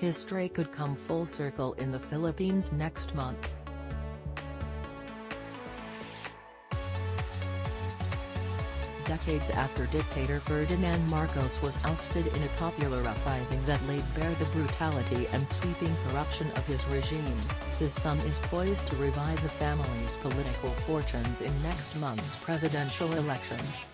His stray could come full circle in the Philippines next month. Decades after dictator Ferdinand Marcos was ousted in a popular uprising that laid bare the brutality and sweeping corruption of his regime, his son is poised to revive the family's political fortunes in next month's presidential elections.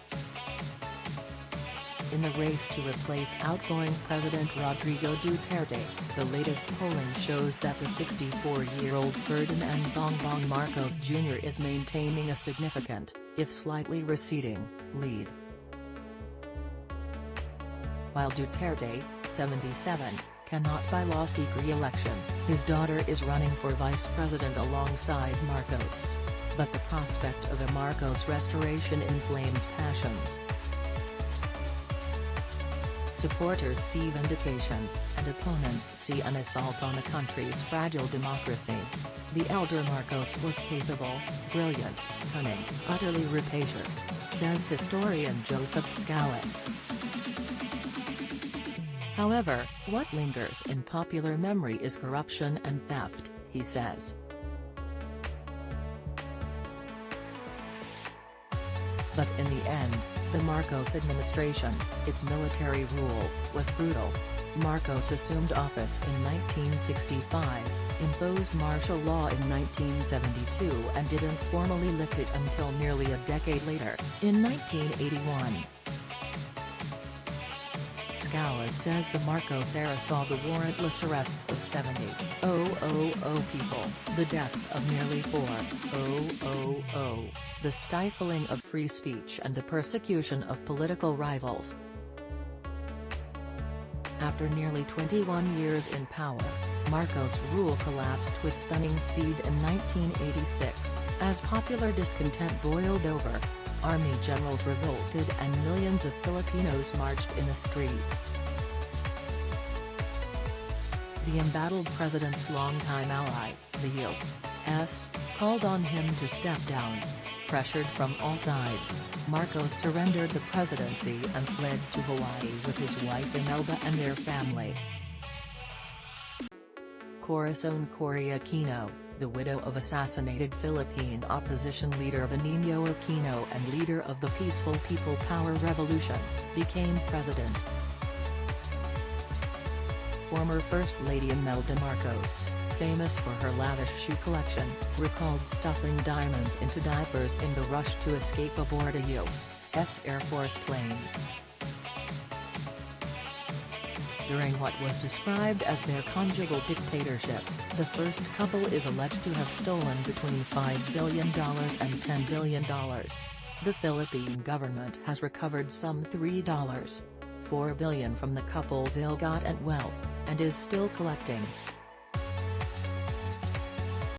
In the race to replace outgoing President Rodrigo Duterte, the latest polling shows that the 64-year-old Ferdinand Bongbong Marcos Jr. is maintaining a significant, if slightly receding, lead. While Duterte, 77, cannot by law seek re-election, his daughter is running for vice president alongside Marcos. But the prospect of a Marcos restoration inflames passions. Supporters see vindication, and opponents see an assault on the country's fragile democracy. The elder Marcos was capable, brilliant, cunning, utterly rapacious, says historian Joseph Scalice. However, what lingers in popular memory is corruption and theft, he says. But in the end, the Marcos administration, its military rule, was brutal. Marcos assumed office in 1965, imposed martial law in 1972 and didn't formally lift it until nearly a decade later, in 1981. Scalice says the Marcos era saw the warrantless arrests of 70,000 people, the deaths of nearly 4,000, the stifling of free speech and the persecution of political rivals. After nearly 21 years in power, Marcos' rule collapsed with stunning speed in 1986, as popular discontent boiled over. Army generals revolted and millions of Filipinos marched in the streets. The embattled president's longtime ally, the U.S., called on him to step down. Pressured from all sides, Marcos surrendered the presidency and fled to Hawaii with his wife Imelda and their family. Corazon Cory Aquino, the widow of assassinated Philippine opposition leader Benigno Aquino and leader of the Peaceful People Power Revolution, became president. Former First Lady Imelda Marcos, famous for her lavish shoe collection, recalled stuffing diamonds into diapers in the rush to escape aboard a U.S. Air Force plane. During what was described as their conjugal dictatorship, the first couple is alleged to have stolen between $5 billion and $10 billion. The Philippine government has recovered some $3.4 billion from the couple's ill-gotten wealth, and is still collecting.